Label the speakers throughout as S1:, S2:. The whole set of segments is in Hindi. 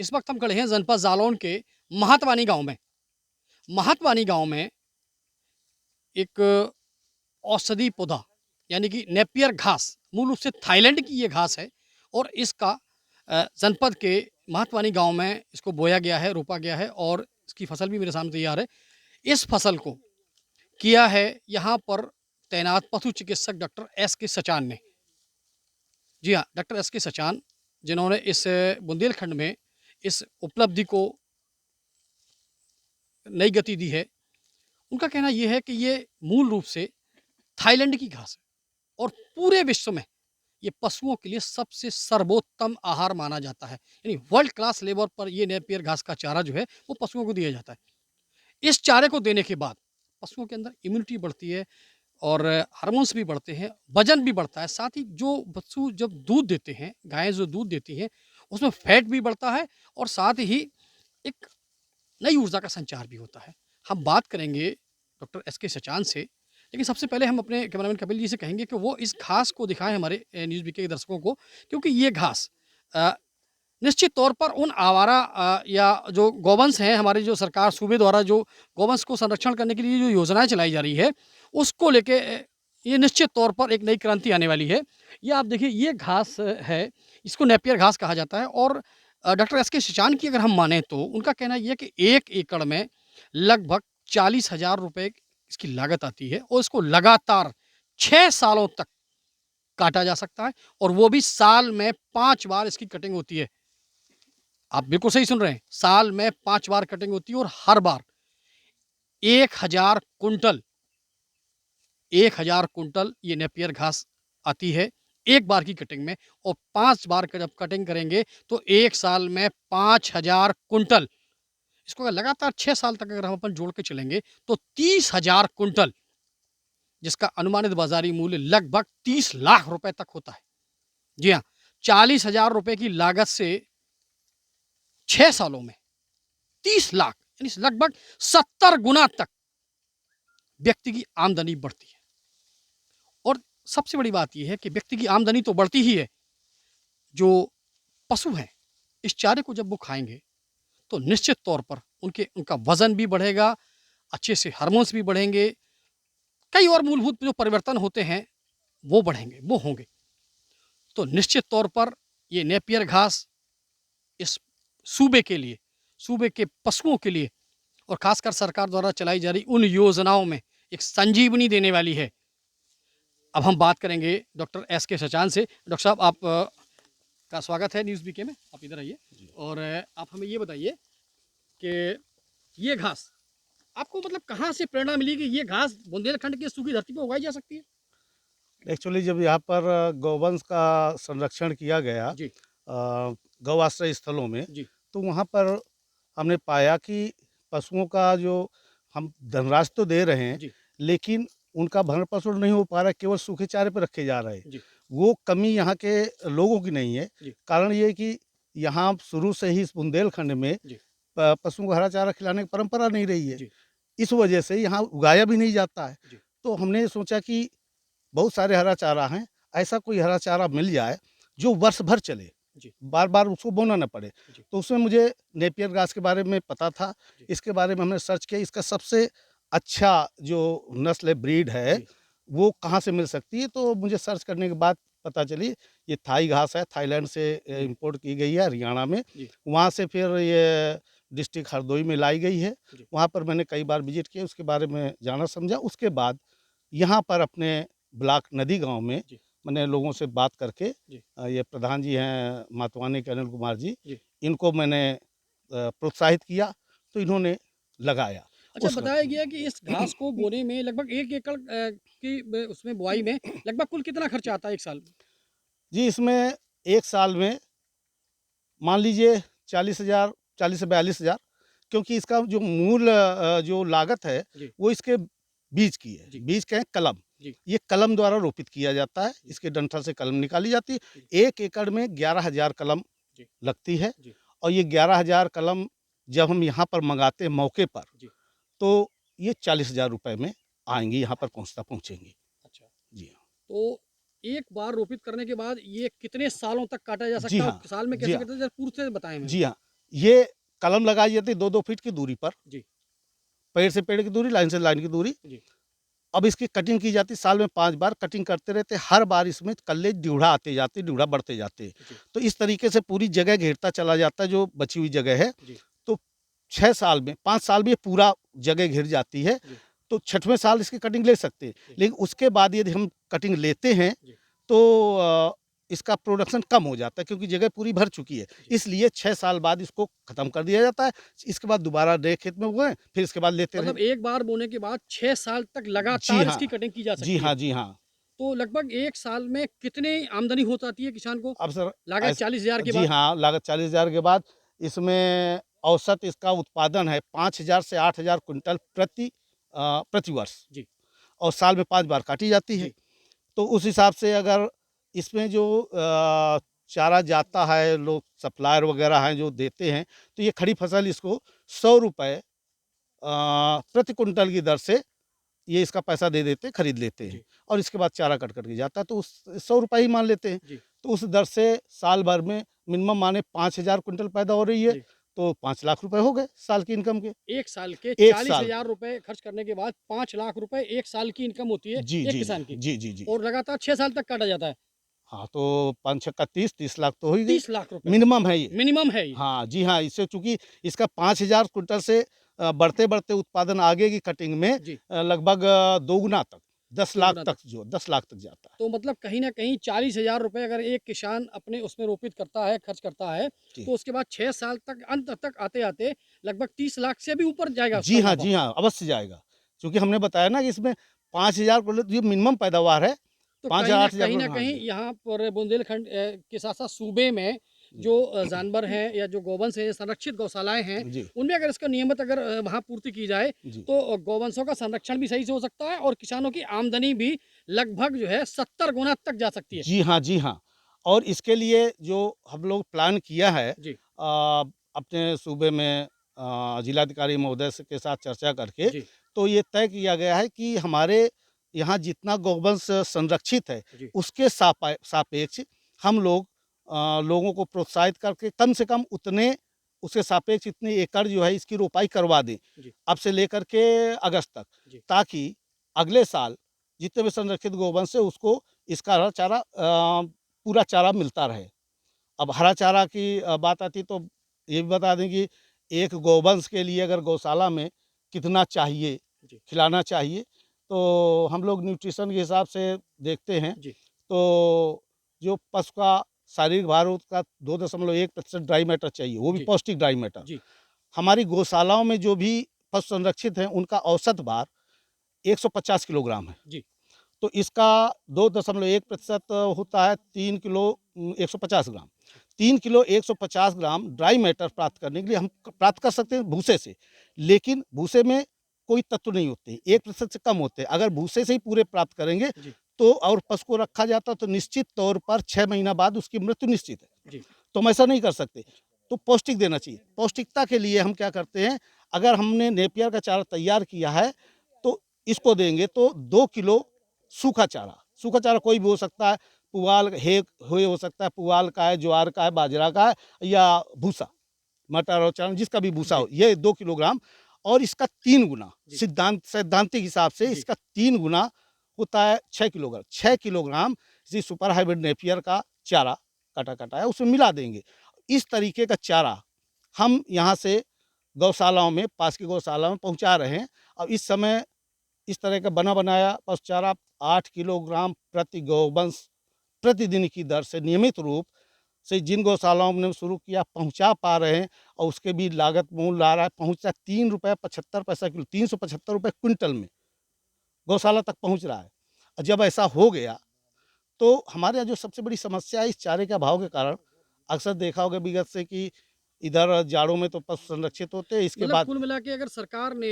S1: इस वक्त हम खड़े हैं जनपद जालौन के महातवानी गांव में। महातवानी गांव में एक औषधि पौधा यानी कि नेपियर घास, मूल रूप से थाईलैंड की ये घास है और इसका जनपद के महातवानी गांव में इसको बोया गया है, रोपा गया है और इसकी फसल भी मेरे सामने तैयार है। इस फसल को किया है यहाँ पर तैनात पशु चिकित्सक डॉक्टर एस के सचान ने। जी हाँ, डॉक्टर एस के सचान, जिन्होंने इस बुंदेलखंड में इस उपलब्धि को नई गति दी है। उनका कहना ये है कि ये मूल रूप से थाईलैंड की घास है और पूरे विश्व में ये पशुओं के लिए सबसे सर्वोत्तम आहार माना जाता है। यानी वर्ल्ड क्लास लेवल पर ये नेपियर घास का चारा जो है वो पशुओं को दिया जाता है। इस चारे को देने के बाद पशुओं के अंदर इम्यूनिटी बढ़ती है और हार्मोन्स भी बढ़ते हैं, वजन भी बढ़ता है। साथ ही जो पशु जब दूध देते हैं, गायें जो दूध देती हैं, उसमें फैट भी बढ़ता है और साथ ही एक नई ऊर्जा का संचार भी होता है। हम बात करेंगे डॉक्टर एस के सचान से, लेकिन सबसे पहले हम अपने कैमरामैन कपिल जी से कहेंगे कि वो इस घास को दिखाएं हमारे न्यूज़ बीके के दर्शकों को, क्योंकि ये घास निश्चित तौर पर उन आवारा या जो गौवंश हैं, हमारी जो सरकार सूबे द्वारा जो गौवंश को संरक्षण करने के लिए जो योजनाएं चलाई जा रही है, उसको लेके ये निश्चित तौर पर एक नई क्रांति आने वाली है। ये आप देखिए, ये घास है, इसको नेपियर घास कहा जाता है और डॉक्टर एस के सचान की अगर हम माने तो उनका कहना ये है कि 1 एकड़ में लगभग 40,000 रुपए इसकी लागत आती है और इसको लगातार 6 सालों तक काटा जा सकता है और वो भी साल में 5 बार इसकी कटिंग होती है। आप बिल्कुल सही सुन रहे हैं, साल में 5 बार कटिंग होती है और हर बार 1000 कुंटल 1000 कुंटल ये नेपियर घास आती है एक बार की कटिंग में, और 5 बार जब कटिंग करेंगे तो 1 साल में 5000 कुंटल। इसको अगर लगातार 6 साल तक अगर हम अपन जोड़ के चलेंगे तो 30,000 कुंटल, जिसका अनुमानित बाजारी मूल्य लगभग 30 लाख रुपए तक होता है। जी हाँ, 40,000 रुपए की लागत से 6 सालों में 30 लाख, यानी लगभग 70 गुना तक व्यक्ति की आमदनी बढ़ती है। और सबसे बड़ी बात यह है कि व्यक्ति की आमदनी तो बढ़ती ही है, जो पशु हैं इस चारे को जब वो खाएंगे तो निश्चित तौर पर उनका वजन भी बढ़ेगा, अच्छे से हार्मोन्स भी बढ़ेंगे, कई और मूलभूत जो परिवर्तन होते हैं वो बढ़ेंगे, वो होंगे। तो निश्चित तौर पर ये नेपियर घास इस सूबे के लिए, सूबे के पशुओं के लिए और खासकर सरकार द्वारा चलाई जा रही उन योजनाओं में एक संजीवनी देने वाली है। अब हम बात करेंगे डॉक्टर एस के सचान से। डॉक्टर साहब, आप का स्वागत है न्यूज़ बीके में, आप इधर आइए और आप हमें ये बताइए कि ये घास आपको मतलब कहाँ से प्रेरणा मिली कि ये घास बुंदेलखंड की सूखी धरती पर उगाई जा सकती है?
S2: एक्चुअली जब यहाँ पर गौवंश का संरक्षण किया गया
S1: जी
S2: गौ आश्रय स्थलों में,
S1: जी
S2: तो वहाँ पर हमने पाया कि पशुओं का जो हम धनराशि तो दे रहे हैं,
S1: जी
S2: लेकिन उनका भरण पोषण नहीं हो पा रहा है, केवल सूखे चारे पर रखे जा रहे हैं।
S1: जी
S2: वो कमी यहाँ के लोगों की नहीं है।
S1: जी
S2: कारण ये है कि यहाँ शुरू से ही इस बुंदेलखंड में
S1: जी
S2: पशुओं को हरा चारा खिलाने की परंपरा नहीं रही है।
S1: जी
S2: इस वजह से यहाँ उगाया भी नहीं जाता है।
S1: जी
S2: तो हमने सोचा कि बहुत सारे हरा चारा हैं, ऐसा कोई हरा चारा मिल जाए जो वर्ष भर चले,
S1: जी
S2: बार-बार उसको बोना ना पड़े।
S1: जी
S2: तो उसमें मुझे नेपियर घास के बारे में पता था,
S1: जी
S2: इसके बारे में हमने सर्च किया, इसका सबसे अच्छा जो नस्ल है, ब्रीड है,
S1: जी
S2: वो कहाँ से मिल सकती है। तो मुझे सर्च करने के बाद पता चली ये थाई घास है, थाईलैंड से
S1: जी
S2: इम्पोर्ट की गई है हरियाणा में।
S1: जी
S2: वहाँ से फिर ये डिस्ट्रिक्ट हरदोई में लाई गई है।
S1: जी
S2: वहाँ पर मैंने कई बार विज़िट किया, उसके बारे में जाना समझा। उसके बाद यहाँ पर अपने ब्लॉक नदी गाँव में
S1: जी
S2: मैंने लोगों से बात करके
S1: जी
S2: ये प्रधान जी हैं मातवानी के अनिल कुमार जी,
S1: जी
S2: इनको मैंने प्रोत्साहित किया, तो इन्होंने लगाया
S1: अच्छा,
S2: उस
S1: बताया
S2: वक़्त।
S1: गया कि इस घास को बोने में लगभग 1 एकड़ की उसमें बुआई में लगभग कुल कितना खर्चा आता है 1 साल में?
S2: जी, इसमें 1 साल में मान लीजिए 40,000 40 से 42,000, क्योंकि इसका जो मूल जो लागत है,
S1: जी
S2: वो इसके बीज की है।
S1: जी
S2: बीज क्या है? कलम।
S1: जी
S2: ये कलम द्वारा रोपित किया जाता है,
S1: जी
S2: इसके डंठल से कलम निकाली जाती
S1: जी
S2: है। 1 एकड़ में 11,000 कलम
S1: जी
S2: लगती है
S1: जी
S2: और ये 11,000 कलम जब हम यहाँ पर मँगाते हैं मौके पर,
S1: जी
S2: तो ये 40,000 रुपए में
S1: जी
S2: आएँगी, यहाँ पर पहुँचेंगी।
S1: अच्छा,
S2: जी हाँ।
S1: तो एक बार रोपित करने के बाद ये कितने सालों तक काटा जा
S2: जी
S1: सकता है
S2: हाँ।
S1: और साल में
S2: जी
S1: कैसे
S2: हाँ।
S1: कटता है? जरा पूर्व से बताएं हमें।
S2: जी हाँ। ये कलम लगाई जाती है 2-2 फीट की दूरी पर,
S1: जी।
S2: पेड़ से पेड़ की दूरी, लाइन से लाइन की दूरी।
S1: जी।
S2: अब इसकी कटिंग की जाती है, साल में 5 बार कटिंग करते रहते हैं, हर बार इसमें कल्ले ड्यूढ़ा आते जाते, ड्यूढ़ा बढ़ते जाते हैं।
S1: जी।
S2: तो इस तरीके से पूरी जगह घेरता चला जाता है जो बची हुई जगह है।
S1: जी।
S2: तो 6 साल में 5 साल में ये पूरा जगह घिर जाती है,
S1: जी।
S2: तो 6वें साल इसकी कटिंग ले सकते हैं।
S1: जी।
S2: लेकिन उसके बाद यदि हम कटिंग लेते हैं
S1: जी।
S2: तो इसका प्रोडक्शन कम हो जाता है क्योंकि जगह पूरी भर चुकी है।
S1: जी।
S2: इसलिए 6 साल बाद इसको खत्म कर दिया जाता है। इसके बाद दोबारा नए खेत में बोएँ, फिर इसके बाद लेते
S1: मतलब
S2: रहें।
S1: एक बार बोने के बाद 6 साल तक
S2: जी
S1: लगातार
S2: हाँ।
S1: इसकी कटिंग की जा
S2: जी
S1: सकती है।
S2: हाँ, जी हाँ।
S1: तो लगभग 1 साल में कितनी आमदनी हो जाती है किसान को?
S2: अब सर
S1: लागत 40,000 के
S2: जी
S1: बाद?
S2: हाँ, लागत 40,000 के बाद इसमें औसत इसका उत्पादन है 5,000 से 8,000 क्विंटल प्रति वर्ष,
S1: जी।
S2: और साल में 5 बार काटी जाती है।
S1: जी।
S2: तो उस हिसाब से अगर इसमें जो चारा जाता है, लोग सप्लायर वगैरह हैं जो देते हैं, तो ये खड़ी फसल इसको ₹100 प्रति कुंटल की दर से ये इसका पैसा दे देते हैं, खरीद लेते हैं,
S1: जी।
S2: और इसके बाद चारा कट के जाता है, तो उस ₹100 ही मान लेते हैं।
S1: जी।
S2: तो उस दर से साल भर में मिनिमम माने 5,000 क्विंटल पैदा हो रही है,
S1: जी।
S2: तो 5 लाख रुपए हो गए साल की इनकम के।
S1: 1 साल के
S2: 1 साल
S1: 40,000 रुपए खर्च करने के बाद 5 लाख रुपए 1 साल की इनकम होती है
S2: जी,
S1: एक
S2: जी,
S1: किसान की,
S2: जी, जी, जी।
S1: और लगातार 6 साल तक काटा जाता है।
S2: हाँ, तो 5 छक्का 30 लाख तो हो ही गई।
S1: 30 लाख रुपए
S2: मिनिमम है ये।
S1: मिनिमम है ये।
S2: हाँ, जी हाँ, इससे चूँकि इसका 5,000 क्विंटल से बढ़ते-बढ़ते उत्पादन आगे की कटिंग में
S1: जी।
S2: लगभग दोगुना तक, 10 लाख
S1: दोगुना
S2: तक,
S1: तक।
S2: जो 10 लाख तक जाता है।
S1: तो मतलब कहीं न कहीं 40,000 रुपए अगर एक किसान अपने उसमें रोपित करता है, खर्च करता है,
S2: जी।
S1: तो उसके बाद 6 साल तक अंत तक आते-आते लगभग 30 लाख से भी ऊपर जाएगा उसका
S2: जी हाँ,
S1: मुनाफ़ा।
S2: जी हाँ, अवश्य जाएगा। चूँकि हमने बताया ना कि इसमें 5,000 क्विंटल ये मिनिमम पैदावार है,
S1: तो
S2: 5 या 8,000
S1: कहीं न
S2: हाँ
S1: कहीं
S2: जी।
S1: यहाँ पर बुंदेलखंड के साथ-साथ सूबे में
S2: जी।
S1: जो जानवर हैं या जो गौवंश हैं, संरक्षित गौशालाएँ हैं,
S2: जी,
S1: उनमें अगर इसका नियमित अगर वहाँ पूर्ति की जाए,
S2: जी।
S1: तो गौवंशों का संरक्षण भी सही से हो सकता है और किसानों की आमदनी भी लगभग जो है 70 गुना तक जा सकती है।
S2: जी हाँ, जी हाँ। और इसके लिए जो हम लोग प्लान किया है
S1: जी।
S2: अपने सूबे में जिलाधिकारी महोदय से के साथ चर्चा करके,
S1: जी।
S2: तो ये तय किया गया है कि हमारे यहाँ जितना गौवंश संरक्षित है,
S1: जी।
S2: उसके सापेक्ष हम लोग लोगों को प्रोत्साहित करके कम से कम उतने उसके सापेक्ष इतने एकड़ जो है इसकी रोपाई करवा दें,
S1: जी।
S2: अब से लेकर के अगस्त तक,
S1: जी।
S2: ताकि अगले साल जितने भी संरक्षित गौवंश है उसको इसका हरा चारा पूरा चारा मिलता रहे। अब हरा चारा की बात आती तो ये भी बता दें कि एक गौवंश के लिए अगर गौशाला में कितना चाहिए,
S1: जी।
S2: खिलाना चाहिए, तो हम लोग न्यूट्रिशन के हिसाब से देखते हैं।
S1: जी।
S2: तो जो पशु का शारीरिक भार हो उसका 2.1% ड्राई मैटर चाहिए, वो भी
S1: जी।
S2: पौष्टिक ड्राई मैटर।
S1: जी।
S2: हमारी गौशालाओं में जो भी पशु संरक्षित हैं उनका औसत भार 150 किलोग्राम है।
S1: जी।
S2: तो इसका 2.1% होता है 3 किलो 150 ग्राम। 3 किलो 150 ग्राम ड्राई मैटर प्राप्त करने के लिए हम प्राप्त कर सकते हैं भूसे से, लेकिन भूसे में कोई तत्व नहीं होते, 1% से कम होते हैं। अगर भूसे से ही पूरे प्राप्त करेंगे
S1: जी।
S2: तो और पशु को रखा जाता तो निश्चित तौर पर 6 महीना बाद उसकी मृत्यु निश्चित है।
S1: जी।
S2: तो हम ऐसा नहीं कर सकते, तो पौष्टिक देना चाहिए। पौष्टिकता के लिए हम क्या करते हैं, अगर हमने नेपियर का चारा तैयार किया है, तो इसको देंगे तो 2 किलो सूखा चारा कोई भी हो सकता है, पुआल हो सकता है, पुआल का है, ज्वार का है, बाजरा का है या भूसा, मटर और चना जिसका भी भूसा
S1: जी।
S2: हो, ये 2 किलोग्राम, और इसका 3 गुना
S1: जी।
S2: सैद्धांतिक हिसाब से
S1: जी।
S2: इसका 3 गुना होता है 6 किलोग्राम। 6 किलोग्राम इसी सुपर हाइब्रिड नेपियर का चारा कटा है उसमें मिला देंगे। इस तरीके का चारा हम यहाँ से गौशालाओं में, पास की गौशालाओं में पहुँचा रहे हैं। अब इस समय इस तरह का बना बनाया पशु चारा 8 किलोग्राम प्रति गौवंश प्रतिदिन की दर से नियमित रूप से जिन गौशालाओं ने शुरू किया पहुंचा पा रहे हैं, और उसके भी लागत मूल्य आ रहा है, पहुंचता ₹3.75 किलो, ₹375 क्विंटल में गौशाला तक पहुंच रहा है। और जब ऐसा हो गया तो हमारे यहाँ जो सबसे बड़ी समस्या है इस चारे के अभाव के कारण, अक्सर देखा होगा विगत से कि इधर जाड़ों में तो पशु संरक्षित होते हैं, इसके
S1: मतलब
S2: बाद
S1: कुल मिला के अगर सरकार ने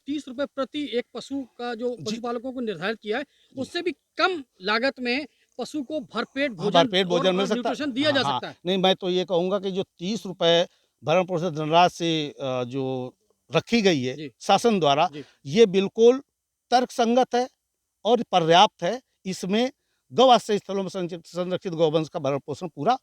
S1: 30 रुपए प्रति एक पशु का जो
S2: जी,
S1: पशुपालकों को निर्धारित किया है,
S2: जी।
S1: उससे भी कम लागत में पशु को भरपेट
S2: हाँ,
S1: भोजन
S2: भरपेट भोजन मिल
S1: और
S2: सकता
S1: न्यूट्रिशन
S2: है।
S1: दिया
S2: हाँ,
S1: जा
S2: हाँ।
S1: सकता है।
S2: नहीं, मैं तो ये कहूँगा कि जो ₹30 भरण-पोषण धनराशि से जो रखी गई है
S1: जी।
S2: शासन द्वारा,
S1: जी।
S2: ये बिल्कुल तर्कसंगत है और पर्याप्त है। इसमें गौ आश्रय स्थलों में संरक्षित गौवंश का भरण-पोषण पूरा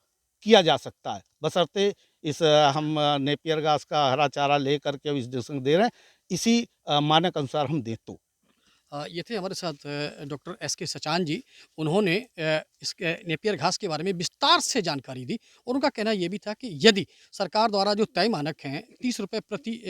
S2: किया जा सकता है, बशर्ते इस हम नेपियर घास का हरा चारा ले करके इस देश को दे रहे हैं, इसी मानक अनुसार हम दें तो।
S1: ये थे हमारे साथ डॉक्टर एस के सचान जी। उन्होंने इस नेपियर घास के बारे में विस्तार से जानकारी दी और उनका कहना ये भी था कि यदि सरकार द्वारा जो तय मानक हैं 30 रुपये प्रति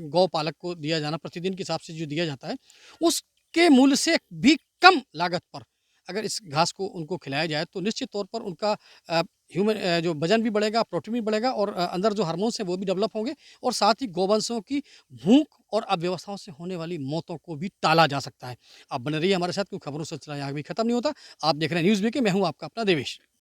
S1: गौ पालक को दिया जाना, प्रतिदिन के हिसाब से जो दिया जाता है, उसके मूल्य से भी कम लागत पर अगर इस घास को उनको खिलाया जाए तो निश्चित तौर पर उनका ह्यूमन जो वजन भी बढ़ेगा, प्रोटीन भी बढ़ेगा और अंदर जो हार्मोन्स हैं वो भी डेवलप होंगे और साथ ही गौवंशों की भूख और अव्यवस्थाओं से होने वाली मौतों को भी टाला जा सकता है। आप बने रहिए हमारे साथ, क्योंकि खबरों से सिलसिला यहाँ भी खत्म नहीं होता। आप देख रहे हैं न्यूज़ वीके, मैं हूँ आपका अपना देवेश।